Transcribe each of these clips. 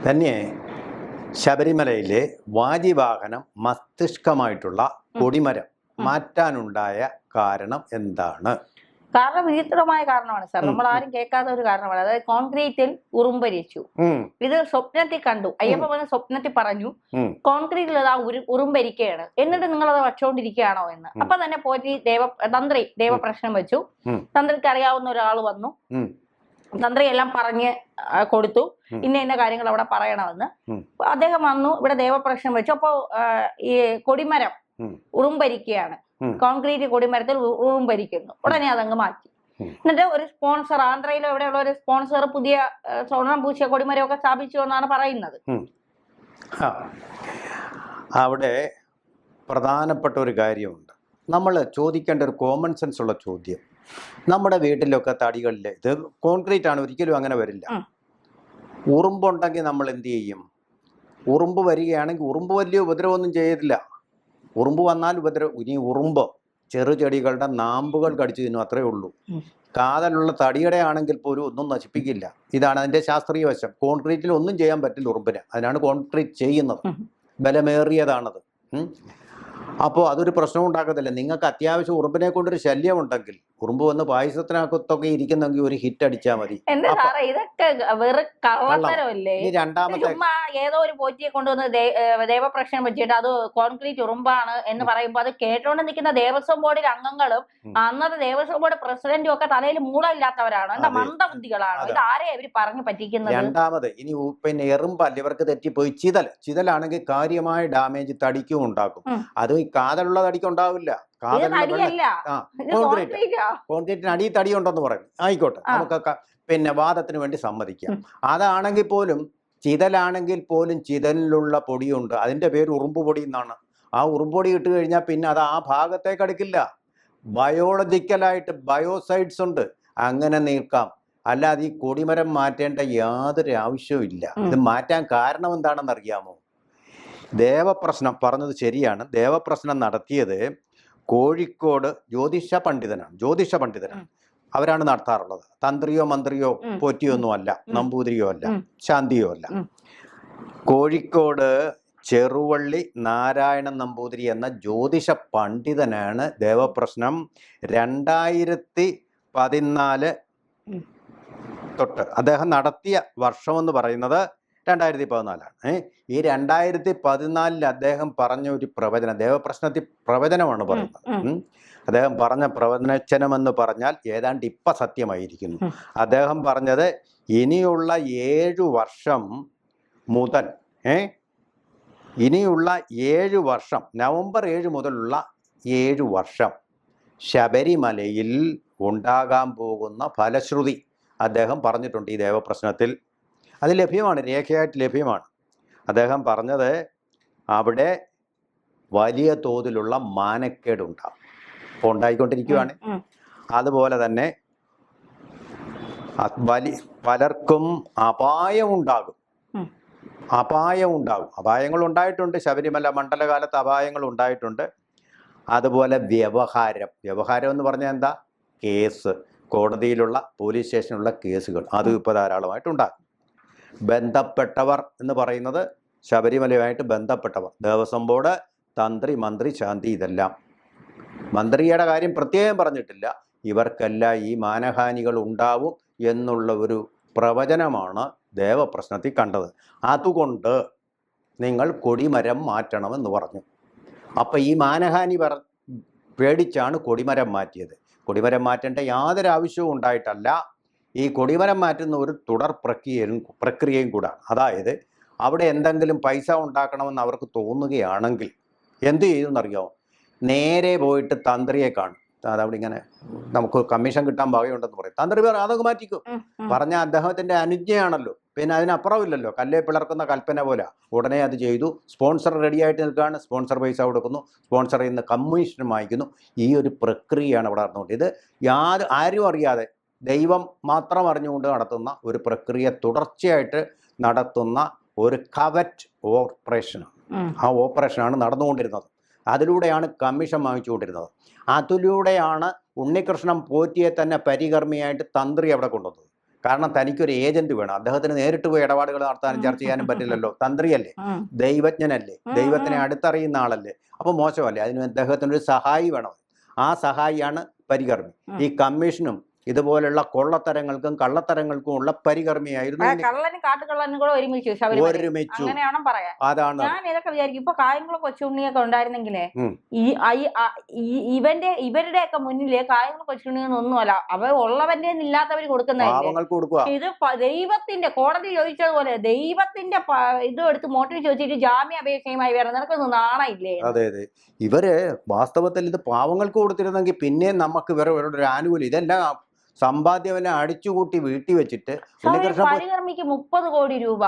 തന്നെ ശബരിമലയിലെ വാജിവാഹനം മസ്തിഷ്കമായിട്ടുള്ള കൊടിമരം മാറ്റാനുണ്ടായ കാരണം എന്താണ്? കാരണം വിചിത്രമായ കാരണമാണ് സാർ. നമ്മൾ ആരും കേൾക്കാത്ത ഒരു കാരണമാണ്. അതായത് കോൺക്രീറ്റിൽ ഉറുമ്പരിച്ചു. ഇത് സ്വപ്നത്തിൽ കണ്ടു. അയ്യപ്പ വന്ന് സ്വപ്നത്തിൽ പറഞ്ഞു കോൺക്രീറ്റിൽ അതാ ഉറുമ്പരിക്കുകയാണ്, എന്നിട്ട് നിങ്ങൾ അത് വച്ചോണ്ടിരിക്കുകയാണോ എന്ന്. അപ്പൊ തന്നെ പോറ്റി തന്ത്രി ദേവപ്രശ്നം വെച്ചു. തന്ത്രിക്ക് അറിയാവുന്ന ഒരാൾ വന്നു, തന്ത്രി എല്ലാം പറഞ്ഞ് കൊടുത്തു, ഇന്ന കാര്യങ്ങൾ അവിടെ പറയണമെന്ന്. അദ്ദേഹം വന്നു, ഇവിടെ ദേവപ്രശ്നം വെച്ചു. അപ്പോ ഈ കൊടിമരം ഉറുമ്പരിക്കുകയാണ്, കോൺക്രീറ്റ് കൊടിമരത്തിൽ ഉറുമ്പരിക്കുന്നു. ഉടനെ അതങ്ങ് മാറ്റി. എന്നിട്ട് ഒരു സ്പോൺസർ, ആന്ധ്രയിലോ എവിടെയുള്ള ഒരു സ്പോൺസർ പുതിയ സ്വർണം പൂശിയ കൊടിമരമൊക്കെ സ്ഥാപിച്ചു എന്നാണ് പറയുന്നത്. അവിടെ പ്രധാനപ്പെട്ട ഒരു കാര്യമുണ്ട്. നമ്മൾ ചോദിക്കേണ്ട ഒരു കോമൺ സെൻസ് ഉള്ള ചോദ്യം. നമ്മുടെ വീട്ടിലൊക്കെ തടികളിൽ ഇത് കോൺക്രീറ്റ് ആണ്, ഒരിക്കലും അങ്ങനെ വരില്ല. ഉറുമ്പുണ്ടെങ്കിൽ നമ്മൾ എന്ത് ചെയ്യും? ഉറുമ്പ് വരികയാണെങ്കിൽ ഉറുമ്പ് വലിയ ഉപദ്രവമൊന്നും ചെയ്തില്ല. ഉറുമ്പ് വന്നാൽ ഉപദ്രവം. ഇനി ഉറുമ്പ് ചെറുചെടികളുടെ നാമ്പുകൾ കടിച്ചു തിന്നും, അത്രേ ഉള്ളൂ. കാതലുള്ള തടിയുടെ ആണെങ്കിൽ പോലും ഒന്നും നശിപ്പിക്കില്ല. ഇതാണ് അതിൻ്റെ ശാസ്ത്രീയ വശം. കോൺക്രീറ്റിൽ ഒന്നും ചെയ്യാൻ പറ്റില്ല ഉറുമ്പിന്, അതിനാണ് കോൺക്രീറ്റ് ചെയ്യുന്നത്. ബലമേറിയതാണത്. അപ്പോൾ അതൊരു പ്രശ്നം ഉണ്ടാക്കത്തില്ല. നിങ്ങൾക്ക് അത്യാവശ്യം ഉറുമ്പിനെ കൊണ്ടൊരു ശല്യമുണ്ടെങ്കിൽ, ഉറുമ്പ് വന്ന് പായസത്തിനകത്തൊക്കെ ഇരിക്കുന്നെങ്കിൽ ഒരു ഹിറ്റ് അടിച്ചാൽ മതി. ഇതൊക്കെ വെറും കള്ളത്തരമല്ലേ? രണ്ടാമത്തെ ഏതോ ഒരു പോറ്റിയെ കൊണ്ടുവന്ന് ദേവപ്രശ്നം വെച്ചിട്ട് അത് കോൺക്രീറ്റ് ഉറുമ്പാണ് എന്ന് പറയുമ്പോൾ അത് കേട്ടോണ്ട് നിൽക്കുന്ന ദേവസ്വം ബോർഡിലെ അംഗങ്ങളും അന്നത്തെ ദേവസ്വം ബോർഡ് പ്രസിഡന്റും ഒക്കെ തലയിൽ മൂളമില്ലാത്തവരാണ്, എന്താ മന്ദബുദ്ധികളാണ്. ഇത് ആരെയാ ഇവര് പറഞ്ഞു പറ്റിക്കുന്നത്? രണ്ടാമത് ഇനി പിന്നെ എറുമ്പല്ല, ഇവർക്ക് തെറ്റിപ്പോയി ചിതലാണെങ്കിൽ കാര്യമായ ഡാമേജ് തടിക്കും ഉണ്ടാക്കും. അത് ഈ കാതലുള്ള തടിക്ക് ഉണ്ടാവില്ല. കോൺക്രീറ്റിന് അടി തടിയുണ്ടെന്ന് പറയും. ആയിക്കോട്ടെ, നമുക്കൊക്കെ പിന്നെ വാദത്തിന് വേണ്ടി സമ്മതിക്കാം. അതാണെങ്കിൽ പോലും, ചിതലാണെങ്കിൽ പോലും ചിതലിലുള്ള പൊടിയുണ്ട്, അതിന്റെ പേര് ഉറുമ്പ് പൊടി എന്നാണ്. ആ ഉറുമ്പ് പൊടി ഇട്ട് കഴിഞ്ഞാൽ പിന്നെ അത് ആ ഭാഗത്തേക്ക് അടുക്കില്ല. ബയോളജിക്കലായിട്ട് ബയോസൈഡ്സ് ഉണ്ട്, അങ്ങനെ നീക്കാം. അല്ലാതെ ഈ കൊടിമരം മാറ്റേണ്ട യാതൊരു ആവശ്യവും ഇല്ല. ഇത് മാറ്റാൻ കാരണം എന്താണെന്ന് അറിയാമോ? ദേവപ്രശ്നം പറഞ്ഞത് ശരിയാണ്. ദേവപ്രശ്നം നടത്തിയത് കോഴിക്കോട് ജ്യോതിഷ പണ്ഡിതനാണ്. അവരാണ് നടത്താറുള്ളത്. തന്ത്രിയോ മന്ത്രിയോ പോറ്റിയോ ഒന്നും അല്ല, നമ്പൂതിരിയോ അല്ല, ശാന്തിയോ അല്ല. കോഴിക്കോട് ചെറുവള്ളി നാരായണൻ നമ്പൂതിരി എന്ന ജ്യോതിഷ പണ്ഡിതനാണ് ദേവപ്രശ്നം 2014 തൊട്ട് അദ്ദേഹം നടത്തിയ വർഷമെന്ന് പറയുന്നത് 2014. ഈ 2014 അദ്ദേഹം പറഞ്ഞ ഒരു പ്രവചനം, ദേവപ്രശ്നത്തിൽ പ്രവചനമാണ് പറയുന്നത്. അദ്ദേഹം പറഞ്ഞ പ്രവചനമെന്ന് പറഞ്ഞാൽ ഏതാണ്ട് ഇപ്പം സത്യമായിരിക്കുന്നു. അദ്ദേഹം പറഞ്ഞത് ഇനിയുള്ള 7 വർഷം മുതൽ, ഇനിയുള്ള 7 വർഷം, നവംബർ 7 മുതലുള്ള 7 വർഷം ശബരിമലയിൽ ഉണ്ടാകാൻ പോകുന്ന ഫലശ്രുതി അദ്ദേഹം പറഞ്ഞിട്ടുണ്ട് ഈ ദേവപ്രശ്നത്തിൽ. അത് ലഭ്യമാണ്, രേഖയായിട്ട് ലഭ്യമാണ്. അദ്ദേഹം പറഞ്ഞത് അവിടെ വലിയ തോതിലുള്ള മാനക്കേടുണ്ടാകും, ഇപ്പോൾ ഉണ്ടായിക്കൊണ്ടിരിക്കുകയാണ്. അതുപോലെ തന്നെ പലർക്കും അപായമുണ്ടാകും. അപായങ്ങൾ ഉണ്ടായിട്ടുണ്ട്. ശബരിമല മണ്ഡലകാലത്ത് അപായങ്ങൾ ഉണ്ടായിട്ടുണ്ട്. അതുപോലെ വ്യവഹാരം എന്ന് പറഞ്ഞാൽ എന്താ? കേസ്, കോടതിയിലുള്ള പോലീസ് സ്റ്റേഷനിലുള്ള കേസുകൾ, അതും ഇപ്പോൾ ധാരാളമായിട്ടുണ്ടാകും. ബന്ധപ്പെട്ടവർ എന്ന് പറയുന്നത് ശബരിമലയുമായിട്ട് ബന്ധപ്പെട്ടവർ, ദേവസ്വം ബോർഡ്, തന്ത്രി, മന്ത്രി, ശാന്തി, ഇതെല്ലാം. മന്ത്രിയുടെ കാര്യം പ്രത്യേകം പറഞ്ഞിട്ടില്ല. ഇവർക്കെല്ലാം ഈ മാനഹാനികൾ ഉണ്ടാവും എന്നുള്ള ഒരു പ്രവചനമാണ് ദേവപ്രശ്നത്തിൽ കണ്ടത്. അതുകൊണ്ട് നിങ്ങൾ കൊടിമരം മാറ്റണമെന്ന് പറഞ്ഞു. അപ്പം ഈ മാനഹാനി പേടിച്ചാണ് കൊടിമരം മാറ്റിയത്. കൊടിമരം മാറ്റേണ്ട യാതൊരു ആവശ്യവും ഉണ്ടായിട്ടല്ല. ഈ കൊടിമരം മാറ്റുന്ന ഒരു തുടർ പ്രക്രിയയും കൂടാണ്. അതായത് അവിടെ എന്തെങ്കിലും പൈസ ഉണ്ടാക്കണമെന്ന് അവർക്ക് തോന്നുകയാണെങ്കിൽ എന്ത് ചെയ്യുമെന്നറിയാമോ? നേരെ പോയിട്ട് തന്ത്രിയെ കാണും. അതവിടെ ഇങ്ങനെ നമുക്ക് കമ്മീഷൻ കിട്ടാൻ ഭാഗ്യമുണ്ടെന്ന് പറയും. തന്ത്രി പറയും അതൊക്കെ മാറ്റിക്കും. പറഞ്ഞാൽ അദ്ദേഹത്തിൻ്റെ അനുജ്ഞയാണല്ലോ, പിന്നെ അതിനപ്പുറമില്ലല്ലോ. കല്ലേ പിളർക്കുന്ന കൽപ്പന പോലെ ഉടനെ അത് ചെയ്തു. സ്പോൺസർ റെഡിയായിട്ട് നിൽക്കുകയാണ്, സ്പോൺസർ പൈസ കൊടുക്കുന്നു, സ്പോൺസറിൽ നിന്ന് കമ്മീഷൻ വാങ്ങിക്കുന്നു. ഈ ഒരു പ്രക്രിയയാണ് ഇവിടെ നടന്നുകൊണ്ട്. ഇത് ആരും അറിയാതെ ദൈവം മാത്രം അറിഞ്ഞുകൊണ്ട് നടത്തുന്ന ഒരു പ്രക്രിയ, തുടർച്ചയായിട്ട് നടത്തുന്ന ഒരു കവറ്റ് ഓപ്പറേഷനാണ്. ആ ഓപ്പറേഷനാണ് നടന്നുകൊണ്ടിരുന്നത്. അതിലൂടെയാണ് കമ്മീഷൻ വാങ്ങിച്ചുകൊണ്ടിരുന്നത്. അതിലൂടെയാണ് ഉണ്ണികൃഷ്ണൻ പോറ്റിയെ തന്നെ പരികർമ്മിയായിട്ട് തന്ത്രി അവിടെ കൊണ്ടുവന്നത്. കാരണം തനിക്കൊരു ഏജന്റ് വേണം. അദ്ദേഹത്തിന് നേരിട്ട് പോയി ഇടപാടുകൾ നടത്താനും ചർച്ച ചെയ്യാനും പറ്റില്ലല്ലോ. തന്ത്രിയല്ലേ, ദൈവജ്ഞനല്ലേ, ദൈവത്തിനെ അടുത്തറിയുന്ന ആളല്ലേ. അപ്പൊ മോശമല്ലേ? അതിന് അദ്ദേഹത്തിനൊരു സഹായി വേണം. ആ സഹായിയാണ് പരികർമ്മി. ഈ കമ്മീഷനും ഇതുപോലുള്ള കൊള്ളത്തരങ്ങൾക്കും കള്ളത്തരങ്ങൾക്കും ഉള്ള പരികർമ്മിയായിരുന്നു. കള്ളനും കാട്ടുകള്ളനും കൂടെ ഒരുമിച്ചു. അങ്ങനെയാണോ പറയാ? അതാണ് ഞാൻ ഇതൊക്കെ വിചാരിക്കും. ഇപ്പൊ കായംകുളം കൊച്ചുണ്ണിയൊക്കെ ഉണ്ടായിരുന്നെങ്കിലേ ഇവരുടെയൊക്കെ മുന്നില് കായംകുളം കൊച്ചുണ്ണിയൊന്നുമല്ല, അവർ ഉള്ളവന്റെ ഇല്ലാത്തവര് കൊടുക്കുന്നതല്ലേ. ഇത് ദൈവത്തിന്റെ കോടതി ചോദിച്ചതുപോലെ ദൈവത്തിന്റെ ഇത് എടുത്ത് മോട്ടിവ് ചോദിച്ചിട്ട് ജാമ്യാപേക്ഷയുമായി വരണം. നിനക്കൊന്നും നാണയില്ലേ? അതെ അതെ, ഇവര് വാസ്തവത്തിൽ ഇത് പാവങ്ങൾക്ക് കൊടുത്തിരുന്നെങ്കിൽ പിന്നെ നമുക്ക് ഇവരുടെ ഒരു ആനുകൂല്യം. ഇതെല്ലാം സമ്പാദ്യവനെ അടിച്ചുകൂട്ടി വീട്ടിൽ വെച്ചിട്ട് പരികർമ്മിക്ക് 30 കോടി രൂപ.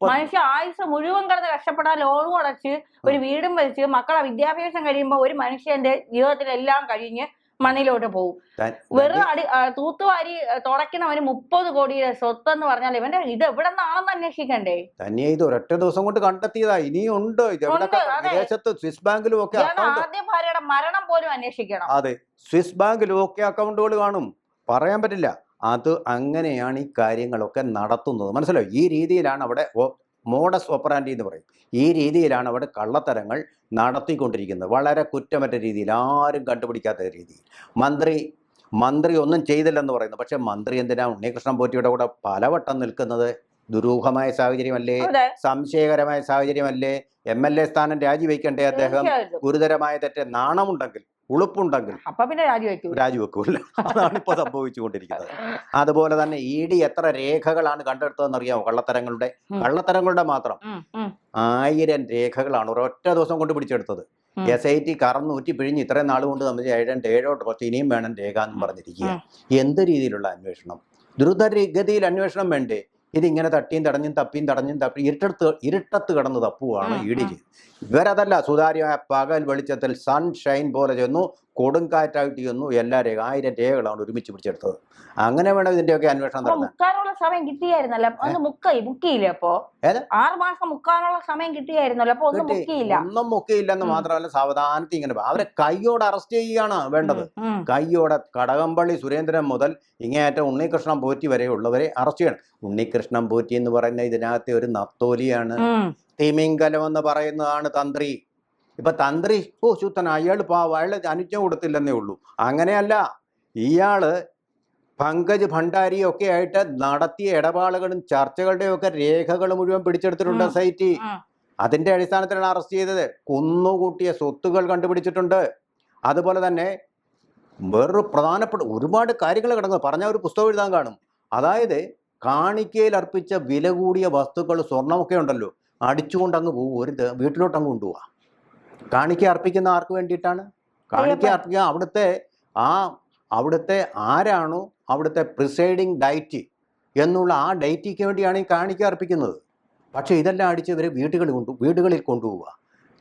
മനുഷ്യ ആയുസ് മുഴുവൻ കിടന്ന് കഷ്ടപ്പെടാൻ ലോണും അടച്ച് ഒരു വീടും വെച്ച് മക്കളെ വിദ്യാഭ്യാസം കഴിയുമ്പോൾ ഒരു മനുഷ്യന്റെ ജീവിതത്തിലെല്ലാം കഴിഞ്ഞ് മണ്ണിലോട്ട് പോകും. വെറും തൂത്തുവാരി തുടയ്ക്കുന്നവന് 30 കോടിയുടെ സ്വത്ത് എന്ന് പറഞ്ഞാൽ ഇവന്റെ ഇത് എവിടെ നിന്നാണെന്ന് അന്വേഷിക്കണ്ടേ? തന്നെ ഇത് ഒരൊറ്റ ദിവസം കൊണ്ട് കണ്ടെത്തിയതാ. ഇനിയും ഉണ്ട് വിദേശത്ത്, സ്വിസ് ബാങ്കിലും ഒക്കെ. ആദ്യ ഭാര്യയുടെ മരണം പോലും അന്വേഷിക്കണം. അതെ, സ്വിസ് ബാങ്കിലും ഒക്കെ അക്കൗണ്ടുകൾ കാണും, പറയാൻ പറ്റില്ല. അത് അങ്ങനെയാണ് ഈ കാര്യങ്ങളൊക്കെ നടത്തുന്നത്. മനസ്സിലായോ? ഈ രീതിയിലാണ് അവിടെ മോഡസ് ഓപ്പറാൻഡി എന്ന് പറയും. ഈ രീതിയിലാണ് അവിടെ കള്ളത്തരങ്ങൾ നടത്തിക്കൊണ്ടിരിക്കുന്നത്. വളരെ കുറ്റമറ്റ രീതിയിൽ, ആരും കണ്ടുപിടിക്കാത്ത രീതിയിൽ. മന്ത്രി ഒന്നും ചെയ്തില്ലെന്ന് പറയുന്നു. പക്ഷെ മന്ത്രി എന്തിനാ ഉണ്ണികൃഷ്ണൻ പോറ്റിയുടെ കൂടെ പലവട്ടം നിൽക്കുന്നത്? ദുരൂഹമായ സാഹചര്യമല്ലേ, സംശയകരമായ സാഹചര്യമല്ലേ? MLA സ്ഥാനം രാജിവെക്കണ്ടേ അദ്ദേഹം? ഗുരുതരമായ തെറ്റ്, നാണമുണ്ടെങ്കിൽ, ഉളുപ്പുണ്ടെങ്കിൽ അപ്പൊ പിന്നെ രാജിവെക്കൂല. അതാണ് ഇപ്പൊ സംഭവിച്ചുകൊണ്ടിരിക്കുന്നത്. അതുപോലെ തന്നെ ED എത്ര രേഖകളാണ് കണ്ടെടുത്തതെന്ന് അറിയാമോ? കള്ളത്തരങ്ങളുടെ മാത്രം 1000 രേഖകളാണ് ഒരൊറ്റ ദിവസം കൊണ്ട് പിടിച്ചെടുത്തത്. SIT കറന്നൂറ്റി പിഴിഞ്ഞ് ഇത്രയും നാൾ കൊണ്ട് നമ്മൾ 7 കുറച്ച് ഇനിയും വേണം രേഖ എന്ന് പറഞ്ഞിരിക്കുക. എന്ത് രീതിയിലുള്ള അന്വേഷണം? ദ്രുതഗതിയിൽ അന്വേഷണം വേണ്ടേ? ഇതിങ്ങനെ തട്ടിയും തടഞ്ഞും ഇരുട്ടത്ത് കിടന്ന് തപ്പുവാണ് ED. ഇവരതല്ല, സുതാര്യമായ പകൽ വെളിച്ചത്തിൽ സൺഷൈൻ പോലെ ചെന്നു, കൊടുങ്കാറ്റായിട്ട് ചെന്നു, എല്ലാ 1000 രേഖകളാണ് ഒരുമിച്ച് പിടിച്ചെടുത്തത്. അങ്ങനെ വേണം ഇതിന്റെയൊക്കെ അന്വേഷണം നടത്താൻ. മുക്കാനുള്ള സമയം കിട്ടിയായിരുന്നല്ലോ. മുക്കിയില്ലേ? അപ്പോ 6 മാസം മുക്കാനുള്ള സമയം കിട്ടിയായിരുന്നല്ലോ. അപ്പൊ ഒന്നും മുക്കിയില്ലെന്ന് മാത്രമല്ല, സാവധാനത്തിൽ ഇങ്ങനെ അവരെ കൈയോടെ അറസ്റ്റ് ചെയ്യുകയാണ് വേണ്ടത്. കൈയോടെ കടകംപള്ളി സുരേന്ദ്രൻ മുതൽ ഇങ്ങേയറ്റം ഉണ്ണികൃഷ്ണൻ പോറ്റി വരെയുള്ളവരെ അറസ്റ്റ് ചെയ്യണം. ഉണ്ണികൃഷ്ണൻ പോറ്റി എന്ന് പറയുന്ന ഇതിനകത്തെ ഒരു നത്തോലിയാണ്. തിമിംഗലം എന്ന് പറയുന്നതാണ് തന്ത്രി. ഇപ്പൊ തന്ത്രി ശുദ്ധന, അയാൾ അയാളെ അനുജ്ഞ കൊടുത്തില്ലെന്നേ ഉള്ളൂ. അങ്ങനെയല്ല, ഇയാള് പങ്കജ് ഭണ്ഡാരിയൊക്കെ ആയിട്ട് നടത്തിയ ഇടപാടുകളും ചർച്ചകളുടെയും ഒക്കെ രേഖകൾ മുഴുവൻ പിടിച്ചെടുത്തിട്ടുണ്ട് SIT. അതിന്റെ അടിസ്ഥാനത്തിലാണ് അറസ്റ്റ് ചെയ്തത്. കുന്നുകൂട്ടിയ സ്വത്തുകൾ കണ്ടുപിടിച്ചിട്ടുണ്ട്. അതുപോലെ തന്നെ വേറൊരു പ്രധാനപ്പെട്ട ഒരുപാട് കാര്യങ്ങൾ കിടക്കുന്നത് പറഞ്ഞ ഒരു പുസ്തകം എഴുതാൻ കാണും. അതായത് കാണിക്കയിൽ അർപ്പിച്ച വില കൂടിയ വസ്തുക്കൾ, സ്വർണ്ണമൊക്കെ ഉണ്ടല്ലോ, അടിച്ചുകൊണ്ട് അങ്ങ് പോകും. ഒരു വീട്ടിലോട്ട് അങ്ങ് കൊണ്ടുപോവാ. കാണിക്ക അർപ്പിക്കുന്ന ആർക്ക് വേണ്ടിയിട്ടാണ്? കാണിക്ക അർപ്പിക്കുക അവിടുത്തെ ആരാണോ അവിടുത്തെ പ്രിസൈഡിങ് ഡൈറ്റി എന്നുള്ള ആ ഡൈറ്റിക്ക് വേണ്ടിയാണ് ഈ കാണിക്ക അർപ്പിക്കുന്നത്. പക്ഷെ ഇതെല്ലാം അടിച്ച് ഇവരെ വീടുകളിൽ കൊണ്ടുപോവുക,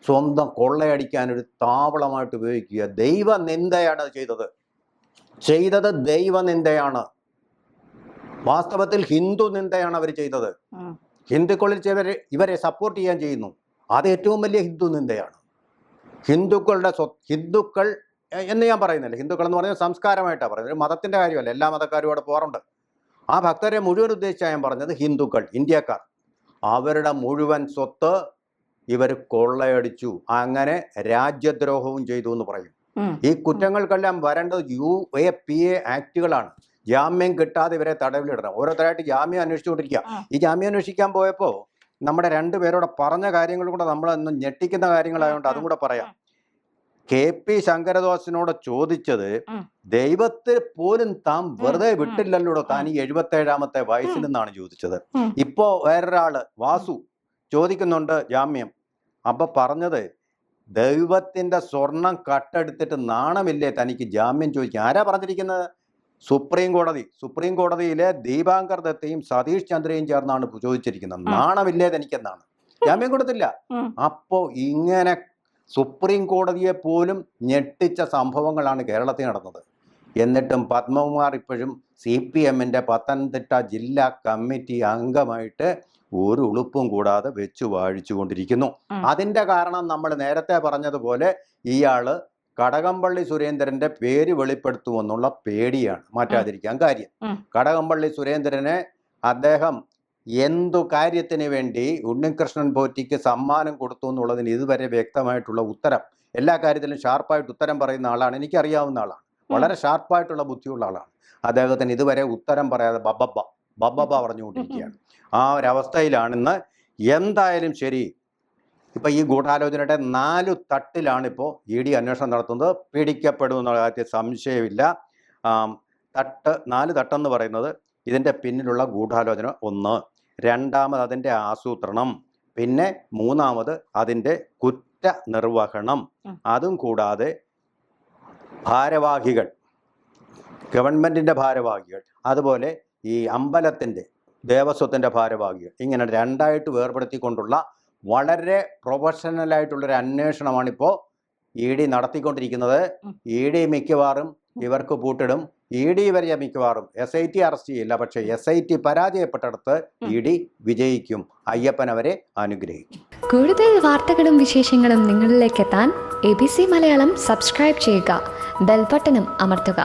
സ്വന്തം കൊള്ളയടിക്കാനൊരു താവളമായിട്ട് ഉപയോഗിക്കുക. ദൈവനിന്ദയാണ് ചെയ്തത് ദൈവനിന്ദയാണ്. വാസ്തവത്തിൽ ഹിന്ദു നിന്ദയാണ് അവർ ചെയ്തത്. ഹിന്ദുക്കളിൽ ഇവരെ സപ്പോർട്ട് ചെയ്യാൻ ചെയ്യുന്നു. അത് ഏറ്റവും വലിയ ഹിന്ദു നിന്ദയാണ്. ഹിന്ദുക്കൾ എന്ന് ഞാൻ പറയുന്നില്ല. ഹിന്ദുക്കൾ എന്ന് പറഞ്ഞാൽ സംസ്കാരമായിട്ടാണ് പറയുന്നത്, ഒരു മതത്തിൻ്റെ കാര്യമല്ല. എല്ലാ മതക്കാരും അവിടെ പോകാറുണ്ട്. ആ ഭക്തരെ മുഴുവൻ ഉദ്ദേശിച്ചാണ് ഞാൻ പറഞ്ഞത്. ഹിന്ദുക്കൾ, ഇന്ത്യക്കാർ, അവരുടെ മുഴുവൻ സ്വത്ത് ഇവർ കൊള്ളയടിച്ചു. അങ്ങനെ രാജ്യദ്രോഹവും ചെയ്തു എന്ന് പറയും. ഈ കുറ്റങ്ങൾക്കെല്ലാം വരേണ്ടത് UAPA ആക്ടുകളാണ്. ജാമ്യം കിട്ടാതെ ഇവരെ തടവിലിടണം. ഓരോരുത്തരായിട്ട് ജാമ്യം അന്വേഷിച്ചുകൊണ്ടിരിക്കുക. ഈ ജാമ്യം അന്വേഷിക്കാൻ പോയപ്പോൾ നമ്മുടെ 2 പേരോടെ പറഞ്ഞ കാര്യങ്ങൾ കൂടെ നമ്മളൊന്നും ഞെട്ടിക്കുന്ന കാര്യങ്ങളായതുകൊണ്ട് അതും കൂടെ പറയാം. KP ശങ്കരദാസിനോട് ചോദിച്ചത്, ദൈവത്തെ പോലും താൻ വെറുതെ വിട്ടില്ലല്ലോ താൻ ഈ 77ാമത്തെ വയസ്സിൽ നിന്നാണ് ചോദിച്ചത്. ഇപ്പോ വേറൊരാള് വാസു ചോദിക്കുന്നുണ്ട് ജാമ്യം. അപ്പൊ പറഞ്ഞത്, ദൈവത്തിന്റെ സ്വർണം കട്ടെടുത്തിട്ട് നാണമില്ലേ തനിക്ക് ജാമ്യം ചോദിക്കുക? ആരാ പറഞ്ഞിരിക്കുന്നത്? സുപ്രീം കോടതിയിലെ ദീപാങ്കർ ദത്തയും സതീഷ് ചന്ദ്രയും ചേർന്നാണ് ചോദിച്ചിരിക്കുന്നത്. നാണമില്ലേ തനിക്കെന്നാണ്. ജാമ്യം കൊടുത്തില്ല. അപ്പോ ഇങ്ങനെ സുപ്രീം കോടതിയെ പോലും ഞെട്ടിച്ച സംഭവങ്ങളാണ് കേരളത്തിൽ നടന്നത്. എന്നിട്ടും പത്മകുമാർ ഇപ്പോഴും CPMന്റെ പത്തനംതിട്ട ജില്ലാ കമ്മിറ്റി അംഗമായിട്ട് ഒരു ഉളുപ്പും കൂടാതെ വെച്ചു വാഴിച്ചു കൊണ്ടിരിക്കുന്നു. അതിന്റെ കാരണം നമ്മൾ നേരത്തെ പറഞ്ഞതുപോലെ ഇയാള് കടകംപള്ളി സുരേന്ദ്രന്റെ പേര് വെളിപ്പെടുത്തുമെന്നുള്ള പേടിയാണ് മാറ്റാതിരിക്കാൻ കാര്യം. കടകംപള്ളി സുരേന്ദ്രനെ അദ്ദേഹം എന്തു കാര്യത്തിന് വേണ്ടി ഉണ്ണികൃഷ്ണൻ പോറ്റിക്ക് സമ്മാനം കൊടുത്തു എന്നുള്ളതിന് ഇതുവരെ വ്യക്തമായിട്ടുള്ള ഉത്തരം, എല്ലാ കാര്യത്തിലും ഷാർപ്പായിട്ട് ഉത്തരം പറയുന്ന ആളാണ്, എനിക്കറിയാവുന്ന ആളാണ്, വളരെ ഷാർപ്പായിട്ടുള്ള ബുദ്ധിയുള്ള ആളാണ്. അദ്ദേഹത്തിന് ഇതുവരെ ഉത്തരം പറയാതെ ബബ്ബ പറഞ്ഞുകൊണ്ടിരിക്കുകയാണ്. ആ ഒരവസ്ഥയിലാണിന്ന്. എന്തായാലും ശരി, ഇപ്പം ഈ ഗൂഢാലോചനയുടെ 4 തട്ടിലാണിപ്പോൾ ED അന്വേഷണം നടത്തുന്നത്. പിടിക്കപ്പെടുമെന്നുള്ള കാര്യത്തിൽ സംശയമില്ല. 4 തട്ടെന്ന് പറയുന്നത് ഇതിൻ്റെ പിന്നിലുള്ള ഗൂഢാലോചന 1, രണ്ടാമത് അതിൻ്റെ ആസൂത്രണം, പിന്നെ മൂന്നാമത് അതിൻ്റെ കുറ്റനിർവഹണം, അതും കൂടാതെ ഭാരവാഹികൾ, ഗവൺമെൻറ്റിൻ്റെ ഭാരവാഹികൾ, അതുപോലെ ഈ അമ്പലത്തിൻ്റെ ദേവസ്വത്തിൻ്റെ ഭാരവാഹികൾ, ഇങ്ങനെ 2ആയിട്ട് വേർപെടുത്തിക്കൊണ്ടുള്ള വളരെ പ്രൊഫഷണലായിട്ടുള്ളൊരു അന്വേഷണമാണിപ്പോൾ ED നടത്തിക്കൊണ്ടിരിക്കുന്നത്. ED മിക്കവാറും ഇവർക്ക് പൂട്ടിടും. ED വരെ മിക്കവാറും SIT അറസ്റ്റ് ചെയ്യില്ല, പക്ഷേ SIT പരാജയപ്പെട്ടിടത്ത് ED വിജയിക്കും. അയ്യപ്പൻ അവരെ അനുഗ്രഹിക്കും. കൂടുതൽ വാർത്തകളും വിശേഷങ്ങളും നിങ്ങളിലേക്ക് എത്താൻ ABC മലയാളം സബ്സ്ക്രൈബ് ചെയ്യുക, ബെൽബട്ടനും അമർത്തുക.